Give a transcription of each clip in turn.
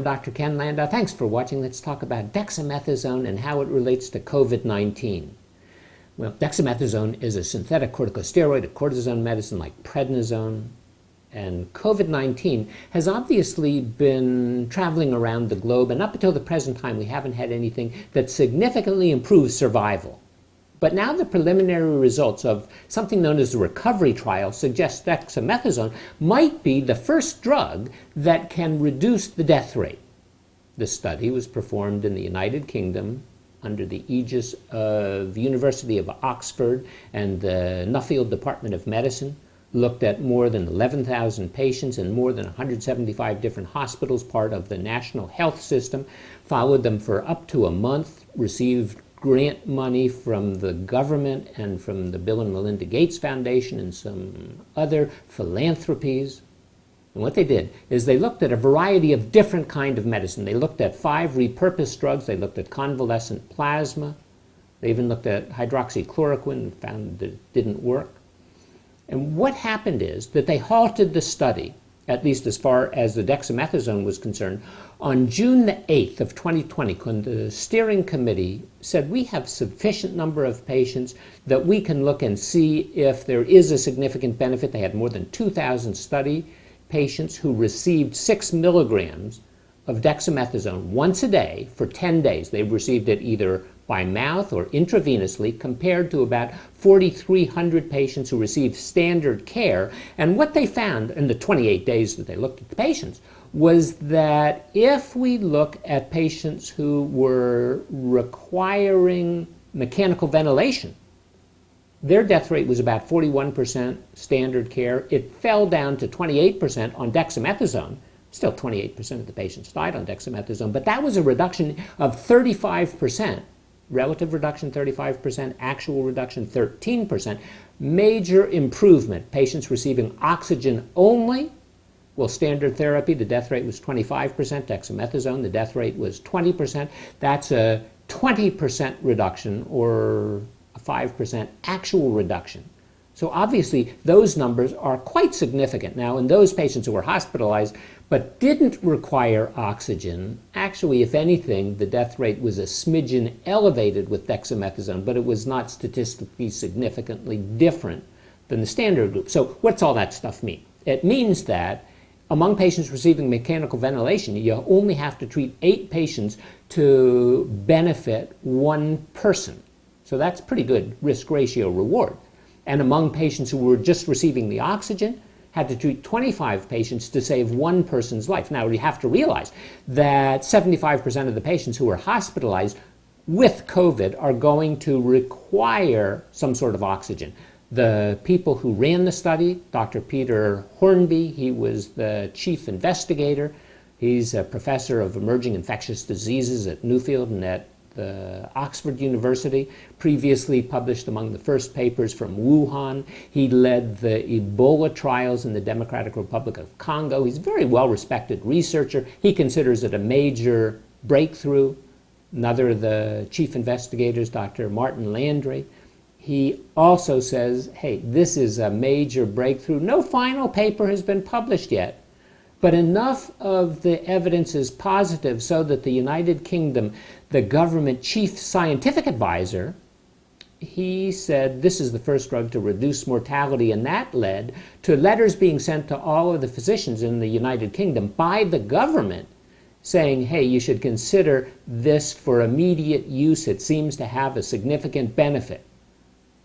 Dr. Ken Landau. Thanks for watching. Let's talk about dexamethasone and how it relates to COVID-19. Well, dexamethasone is a synthetic corticosteroid, a cortisone medicine like prednisone. And COVID-19 has obviously been traveling around the globe, and up until the present time, we haven't had anything that significantly improves survival. But now the preliminary results of something known as the recovery trial suggest dexamethasone might be the first drug that can reduce the death rate. The study was performed in the United Kingdom under the aegis of the University of Oxford and the Nuffield Department of Medicine, looked at more than 11,000 patients in more than 175 different hospitals, part of the national health system, followed them for up to a month, received grant money from the government and from the Bill and Melinda Gates Foundation and some other philanthropies. And what they did is they looked at a variety of different kinds of medicine. They looked at 5 repurposed drugs. They looked at convalescent plasma. They even looked at hydroxychloroquine and found that it didn't work. And what happened is that they halted the study, at least as far as the dexamethasone was concerned, on June the 8th of 2020, when the steering committee said we have sufficient number of patients that we can look and see if there is a significant benefit. They had more than 2,000 study patients who received 6 milligrams of dexamethasone once a day for 10 days. They received it either by mouth or intravenously, compared to about 4,300 patients who received standard care. And what they found in the 28 days that they looked at the patients was that if we look at patients who were requiring mechanical ventilation, their death rate was about 41% standard care. It fell down to 28% on dexamethasone. Still 28% of the patients died on dexamethasone, but that was a reduction of 35%. Relative reduction 35%, actual reduction 13%. Major improvement. Patients receiving oxygen only. Well, standard therapy, the death rate was 25%. Dexamethasone, the death rate was 20%. That's a 20% reduction, or a 5% actual reduction. So obviously, those numbers are quite significant. Now, in those patients who were hospitalized but didn't require oxygen, actually, if anything, the death rate was a smidgen elevated with dexamethasone, but it was not statistically significantly different than the standard group. So what's all that stuff mean? It means that among patients receiving mechanical ventilation, you only have to treat 8 patients to benefit 1 person. So that's pretty good risk ratio reward. And among patients who were just receiving the oxygen, had to treat 25 patients to save 1 person's life. Now, you have to realize that 75% of the patients who are hospitalized with COVID are going to require some sort of oxygen. The people who ran the study, Dr. Peter Hornby, he was the chief investigator. He's a professor of emerging infectious diseases at Nuffield and at the Oxford University, previously published among the first papers from Wuhan. He led the Ebola trials in the Democratic Republic of Congo. He's a very well-respected researcher. He considers it a major breakthrough. Another of the chief investigators, Dr. Martin Landry, he also says, hey, this is a major breakthrough. No final paper has been published yet, but enough of the evidence is positive so that the United Kingdom, the government chief scientific advisor, he said this is the first drug to reduce mortality, and that led to letters being sent to all of the physicians in the United Kingdom by the government saying, hey, you should consider this for immediate use. It seems to have a significant benefit.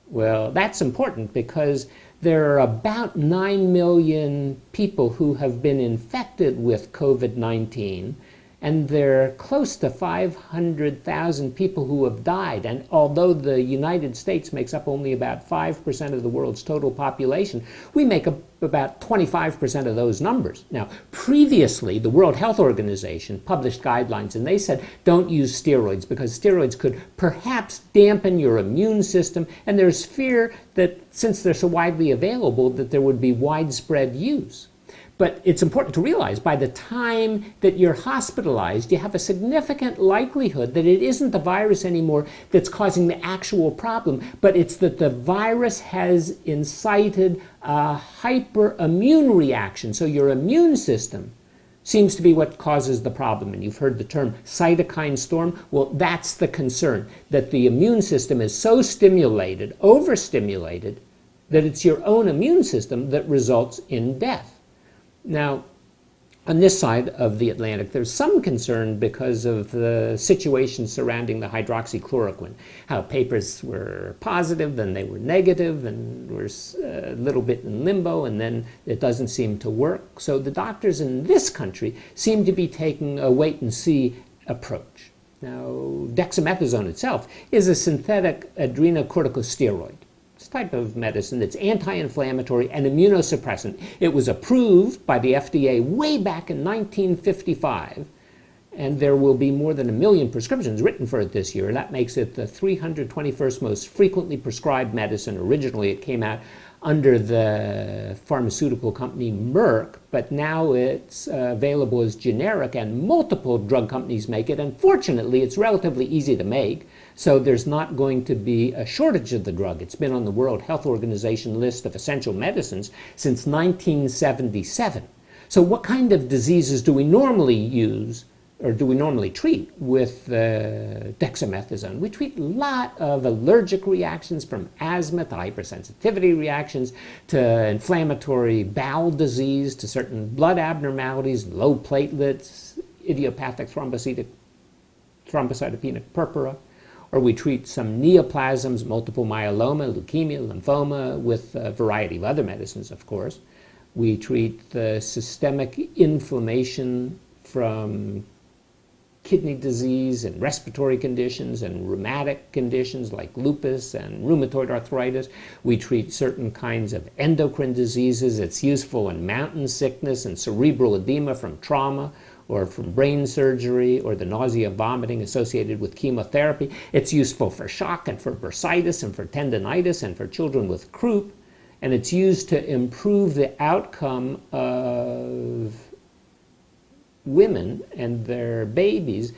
Well, that's important because there are about 9 million people who have been infected with COVID-19, and there are close to 500,000 people who have died. And although the United States makes up only about 5% of the world's total population, we make up about 25% of those numbers. Now, previously, the World Health Organization published guidelines, and they said don't use steroids because steroids could perhaps dampen your immune system, and there's fear that since they're so widely available that there would be widespread use. But it's important to realize by the time that you're hospitalized, you have a significant likelihood that it isn't the virus anymore that's causing the actual problem, but it's that the virus has incited a hyperimmune reaction. So your immune system seems to be what causes the problem. And you've heard the term cytokine storm. Well, that's the concern, that the immune system is so stimulated, overstimulated, that it's your own immune system that results in death. Now, on this side of the Atlantic, there's some concern because of the situation surrounding the hydroxychloroquine, how papers were positive, then they were negative, and were a little bit in limbo, and then it doesn't seem to work. So the doctors in this country seem to be taking a wait-and-see approach. Now, dexamethasone itself is a synthetic adrenocorticosteroid. It's a type of medicine that's anti-inflammatory and immunosuppressant. It was approved by the FDA way back in 1955, and there will be more than 1 million prescriptions written for it this year. That makes it the 321st most frequently prescribed medicine. Originally, it came out under the pharmaceutical company Merck, but now it's available as generic, and multiple drug companies make it. And fortunately, it's relatively easy to make, so there's not going to be a shortage of the drug. It's been on the World Health Organization list of essential medicines since 1977. So what kind of diseases do we normally use, or do we normally treat with dexamethasone? We treat a lot of allergic reactions, from asthma to hypersensitivity reactions to inflammatory bowel disease to certain blood abnormalities, low platelets, idiopathic thrombocytopenic purpura. Or we treat some neoplasms, multiple myeloma, leukemia, lymphoma, with a variety of other medicines, of course. We treat the systemic inflammation from kidney disease and respiratory conditions and rheumatic conditions like lupus and rheumatoid arthritis. We treat certain kinds of endocrine diseases. It's useful in mountain sickness and cerebral edema from trauma, or from brain surgery, or the nausea, vomiting associated with chemotherapy. It's useful for shock and for bursitis and for tendinitis and for children with croup. And it's used to improve the outcome of women and their babies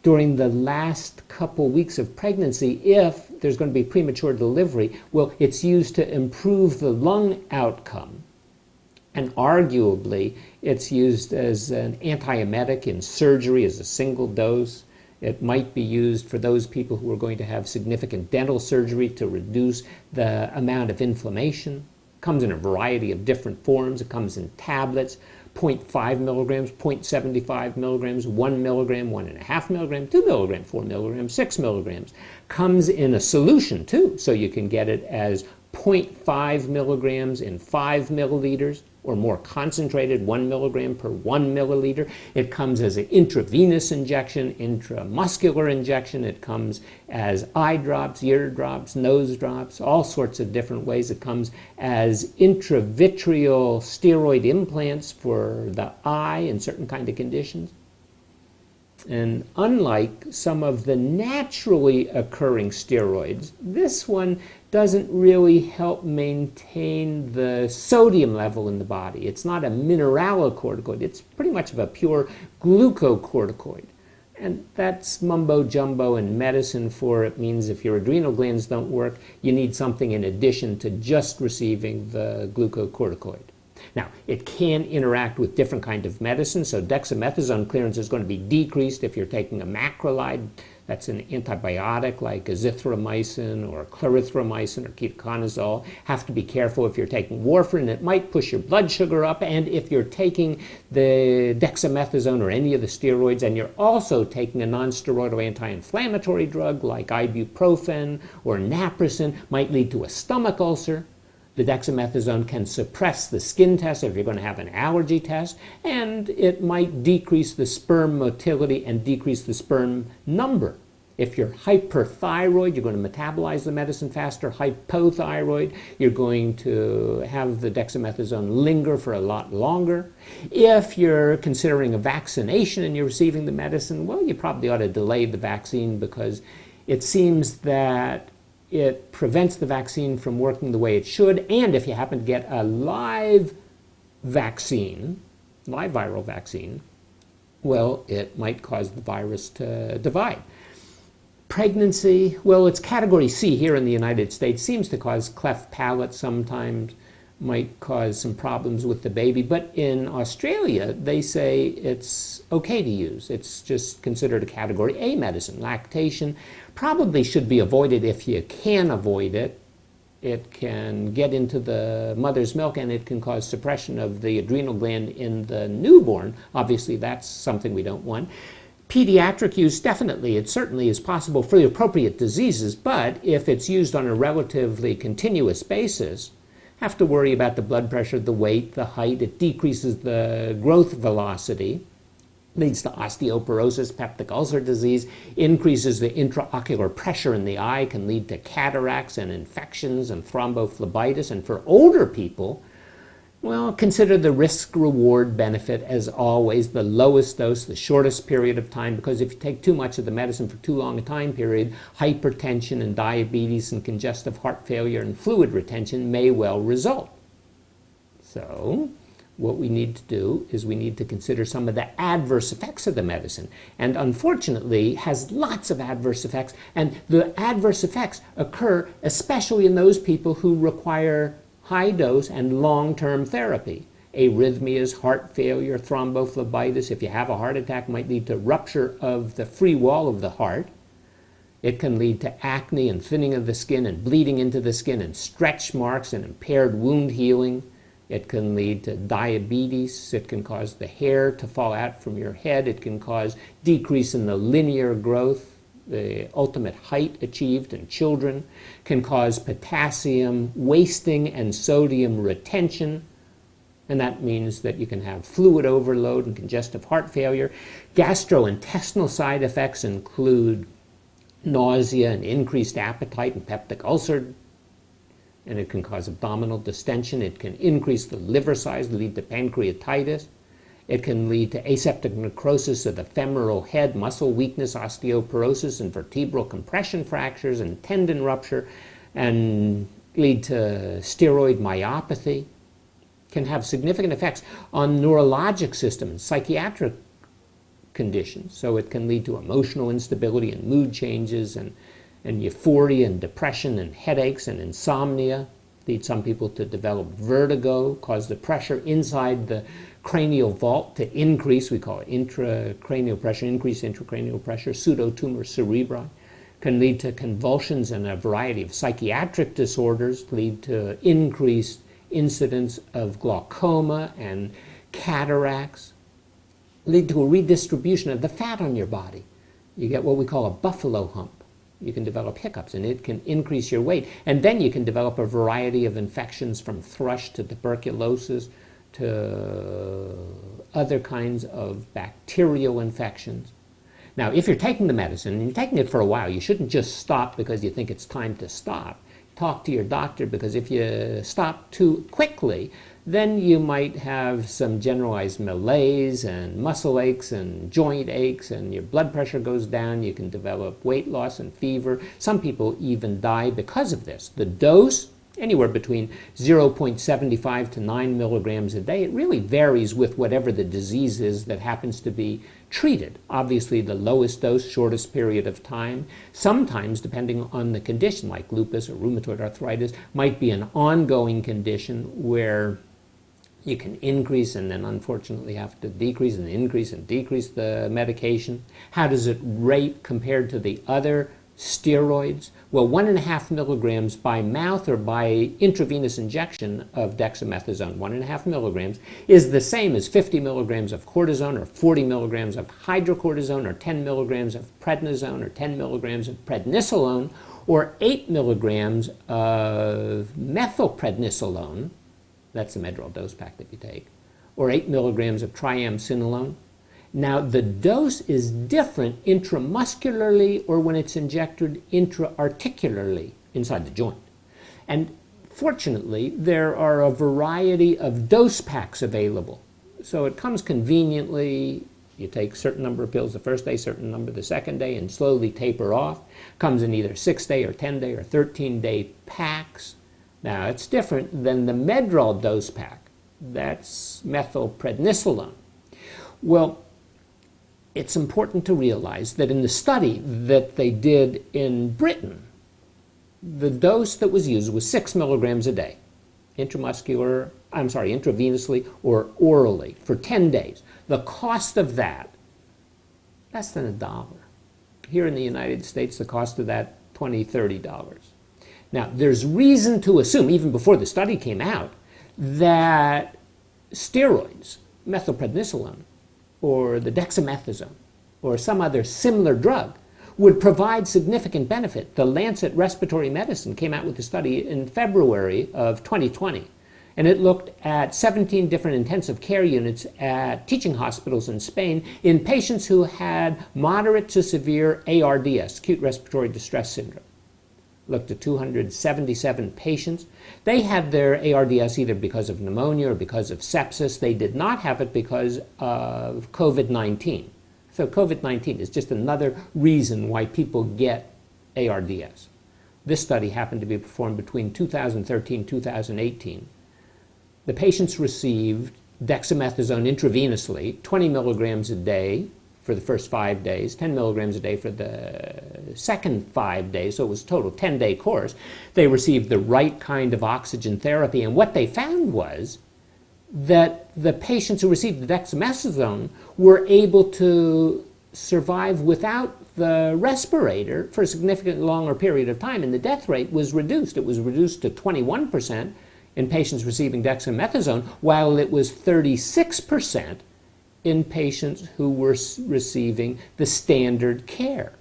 during the last couple weeks of pregnancy if there's going to be premature delivery. Well, it's used to improve the lung outcome. And arguably, it's used as an antiemetic in surgery as a single dose. It might be used for those people who are going to have significant dental surgery to reduce the amount of inflammation. It comes in a variety of different forms. It comes in tablets, 0.5 milligrams, 0.75 milligrams, 1 milligram, 1.5 milligram, 2 milligram, 4 milligrams, 6 milligrams. Comes in a solution too, so you can get it as 0.5 milligrams in 5 milliliters, or more concentrated, 1 milligram per 1 milliliter. It comes as an intravenous injection, intramuscular injection. It comes as eye drops, ear drops, nose drops, all sorts of different ways. It comes as intravitreal steroid implants for the eye in certain kind of conditions. And unlike some of the naturally occurring steroids, this one doesn't really help maintain the sodium level in the body. It's not a mineralocorticoid. It's pretty much of a pure glucocorticoid. And that's mumbo jumbo in medicine, for it means if your adrenal glands don't work, you need something in addition to just receiving the glucocorticoid. Now, it can interact with different kinds of medicine, so dexamethasone clearance is going to be decreased if you're taking a macrolide. That's an antibiotic like azithromycin or clarithromycin or ketoconazole. Have to be careful if you're taking warfarin. It might push your blood sugar up. And if you're taking the dexamethasone or any of the steroids, and you're also taking a non-steroidal anti-inflammatory drug like ibuprofen or naproxen, might lead to a stomach ulcer. The dexamethasone can suppress the skin test if you're going to have an allergy test, and it might decrease the sperm motility and decrease the sperm number. If you're hyperthyroid, you're going to metabolize the medicine faster. Hypothyroid, you're going to have the dexamethasone linger for a lot longer. If you're considering a vaccination and you're receiving the medicine, well, you probably ought to delay the vaccine, because it seems that it prevents the vaccine from working the way it should. And if you happen to get a live vaccine, live viral vaccine, well, it might cause the virus to divide. Pregnancy, well, it's category C here in the United States, seems to cause cleft palate sometimes. might cause some problems with the baby. But in Australia, they say it's okay to use. It's just considered a category A medicine. Lactation probably should be avoided if you can avoid it. It can get into the mother's milk and it can cause suppression of the adrenal gland in the newborn. Obviously, that's something we don't want. Pediatric use, definitely, it certainly is possible for the appropriate diseases, but if it's used on a relatively continuous basis, have to worry about the blood pressure, the weight, the height. It decreases the growth velocity, leads to osteoporosis, peptic ulcer disease, increases the intraocular pressure in the eye, can lead to cataracts and infections and thrombophlebitis. And for older people, well, consider the risk-reward benefit as always, the lowest dose, the shortest period of time, because if you take too much of the medicine for too long a time period, hypertension and diabetes and congestive heart failure and fluid retention may well result. So, what we need to do is we need to consider some of the adverse effects of the medicine. And unfortunately, has lots of adverse effects, and the adverse effects occur especially in those people who require high dose and long-term therapy. Arrhythmias, heart failure, thrombophlebitis. If you have a heart attack, might lead to rupture of the free wall of the heart. It can lead to acne and thinning of the skin and bleeding into the skin and stretch marks and impaired wound healing. It can lead to diabetes. It can cause the hair to fall out from your head. It can cause decrease in the linear growth, the ultimate height achieved in children, can cause potassium wasting and sodium retention, and that means that you can have fluid overload and congestive heart failure. Gastrointestinal side effects include nausea and increased appetite and peptic ulcer, and it can cause abdominal distension. It can increase the liver size, lead to pancreatitis. It can lead to aseptic necrosis of the femoral head, muscle weakness, osteoporosis, and vertebral compression fractures and tendon rupture, and lead to steroid myopathy. Can have significant effects on neurologic system and psychiatric conditions. So it can lead to emotional instability and mood changes and euphoria and depression and headaches and insomnia. Lead some people to develop vertigo, cause the pressure inside the cranial vault to increase. We call it intracranial pressure, increased intracranial pressure, pseudotumor cerebri. Can lead to convulsions and a variety of psychiatric disorders, lead to increased incidence of glaucoma and cataracts, lead to a redistribution of the fat on your body. You get what we call a buffalo hump. You can develop hiccups, and it can increase your weight. And then you can develop a variety of infections from thrush to tuberculosis to other kinds of bacterial infections. Now, if you're taking the medicine, and you're taking it for a while, you shouldn't just stop because you think it's time to stop. Talk to your doctor, because if you stop too quickly, then you might have some generalized malaise and muscle aches and joint aches, and your blood pressure goes down. You can develop weight loss and fever. Some people even die because of this. The dose, anywhere between 0.75 to 9 milligrams a day. It really varies with whatever the disease is that happens to be treated. Obviously, the lowest dose, shortest period of time. Sometimes, depending on the condition, like lupus or rheumatoid arthritis, might be an ongoing condition where you can increase and then unfortunately have to decrease and increase and decrease the medication. How does it rate compared to the other steroids? Well, 1.5 milligrams by mouth or by intravenous injection of dexamethasone, 1.5 milligrams, is the same as 50 milligrams of cortisone or 40 milligrams of hydrocortisone or 10 milligrams of prednisone or 10 milligrams of prednisolone or 8 milligrams of methylprednisolone, that's the Medrol dose pack that you take, or 8 milligrams of triamcinolone. Now, the dose is different intramuscularly or when it's injected intra-articularly inside the joint. And fortunately, there are a variety of dose packs available. So it comes conveniently. You take a certain number of pills the first day, certain number the second day, and slowly taper off. Comes in either 6-day or 10-day or 13-day packs. Now, it's different than the Medrol dose pack. That's methylprednisolone. Well, it's important to realize that in the study that they did in Britain, the dose that was used was 6 milligrams a day. intravenously or orally for 10 days. The cost of that, less than $1. Here in the United States, the cost of that, $20, $30. Now, there's reason to assume, even before the study came out, that steroids, methylprednisolone, or the dexamethasone, or some other similar drug, would provide significant benefit. The Lancet Respiratory Medicine came out with a study in February of 2020, and it looked at 17 different intensive care units at teaching hospitals in Spain in patients who had moderate to severe ARDS, acute respiratory distress syndrome. Looked at 277 patients. They had their ARDS either because of pneumonia or because of sepsis. They did not have it because of COVID-19. So COVID-19 is just another reason why people get ARDS. This study happened to be performed between 2013 and 2018. The patients received dexamethasone intravenously, 20 milligrams a day for the first 5 days, 10 milligrams a day for the second 5 days, so it was a total 10-day course. They received the right kind of oxygen therapy, and what they found was that the patients who received the dexamethasone were able to survive without the respirator for a significantly longer period of time, and the death rate was reduced. It was reduced to 21% in patients receiving dexamethasone, while it was 36% in patients who were receiving the standard care.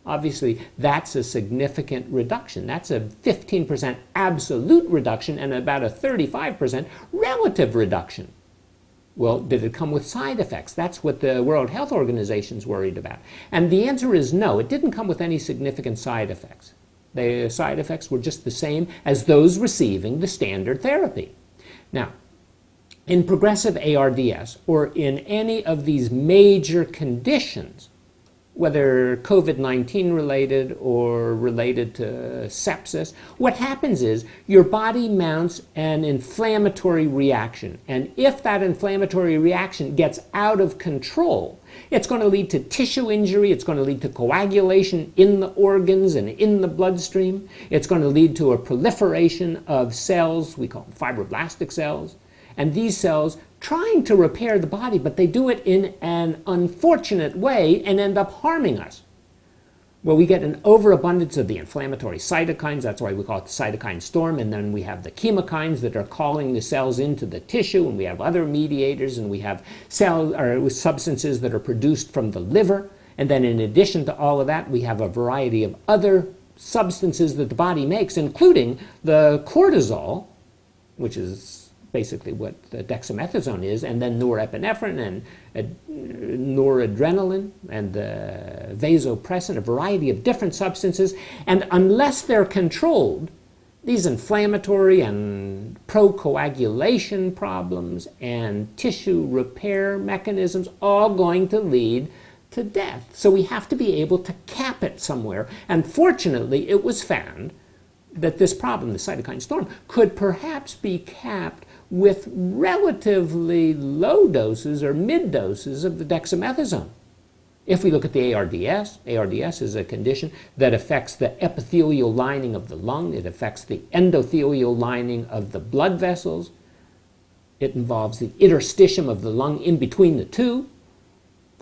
Obviously, that's a significant reduction. That's a 15% absolute reduction and about a 35% relative reduction. Well, did it come with side effects? That's what the World Health Organization is worried about. And the answer is no, it didn't come with any significant side effects. The side effects were just the same as those receiving the standard therapy. Now, in progressive ARDS, or in any of these major conditions, whether COVID-19 related or related to sepsis, what happens is your body mounts an inflammatory reaction. And if that inflammatory reaction gets out of control, it's going to lead to tissue injury, it's going to lead to coagulation in the organs and in the bloodstream, it's going to lead to a proliferation of cells, we call them fibroblastic cells, and these cells trying to repair the body, but they do it in an unfortunate way and end up harming us. Well, we get an overabundance of the inflammatory cytokines, that's why we call it the cytokine storm, and then we have the chemokines that are calling the cells into the tissue, and we have other mediators, and we have substances that are produced from the liver, and then in addition to all of that, we have a variety of other substances that the body makes, including the cortisol, which is basically what the dexamethasone is, and then norepinephrine and noradrenaline and the vasopressin, a variety of different substances. And unless they're controlled, these inflammatory and procoagulation problems and tissue repair mechanisms all going to lead to death. So we have to be able to cap it somewhere. And fortunately, it was found that this problem, the cytokine storm, could perhaps be capped with relatively low doses or mid doses of the dexamethasone. If we look at the ARDS, ARDS is a condition that affects the epithelial lining of the lung, it affects the endothelial lining of the blood vessels, it involves the interstitium of the lung in between the two,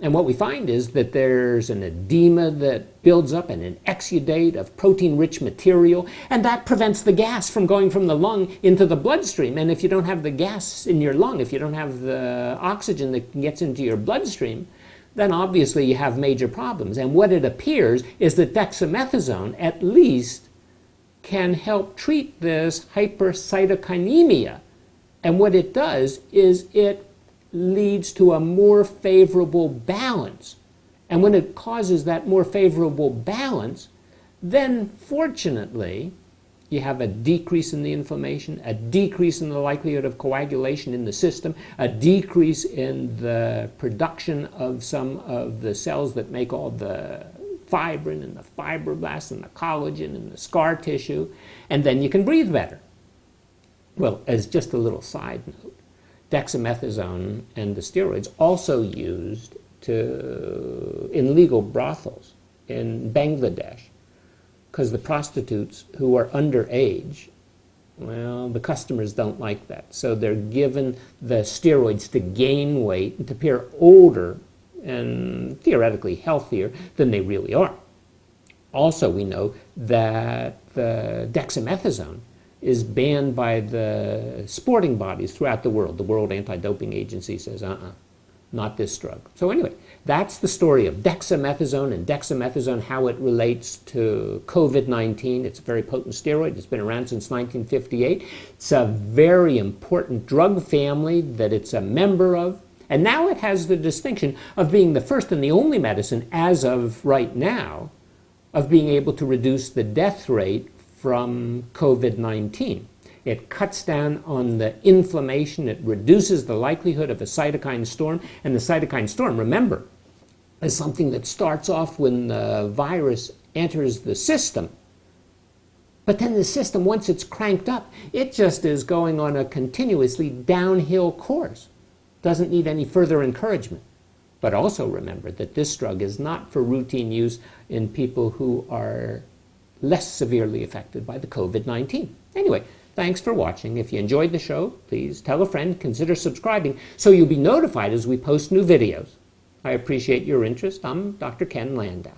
and what we find is that there's an edema that builds up and an exudate of protein-rich material, and that prevents the gas from going from the lung into the bloodstream. And if you don't have the gas in your lung, if you don't have the oxygen that gets into your bloodstream, then obviously you have major problems. And what it appears is that dexamethasone at least can help treat this hypercytokinemia. And what it does is it leads to a more favorable balance. And when it causes that more favorable balance, then fortunately, you have a decrease in the inflammation, a decrease in the likelihood of coagulation in the system, a decrease in the production of some of the cells that make all the fibrin and the fibroblasts and the collagen and the scar tissue, and then you can breathe better. Well, as just a little side note, dexamethasone and the steroids also used in legal brothels in Bangladesh, because the prostitutes who are underage Well, the customers don't like that. So they're given the steroids to gain weight and to appear older and theoretically healthier than they really are. Also, we know that the dexamethasone is banned by the sporting bodies throughout the world. The World Anti-Doping Agency says, not this drug. So anyway, that's the story of dexamethasone, how it relates to COVID-19. It's a very potent steroid. It's been around since 1958. It's a very important drug family that it's a member of. And now it has the distinction of being the first and the only medicine, as of right now, of being able to reduce the death rate from COVID-19. It cuts down on the inflammation. It reduces the likelihood of a cytokine storm. And the cytokine storm, remember, is something that starts off when the virus enters the system. But then the system, once it's cranked up, it just is going on a continuously downhill course. Doesn't need any further encouragement. But also remember that this drug is not for routine use in people who are less severely affected by the COVID-19. Anyway, thanks for watching. If you enjoyed the show, please tell a friend, consider subscribing so you'll be notified as we post new videos. I appreciate your interest. I'm Dr. Ken Landau.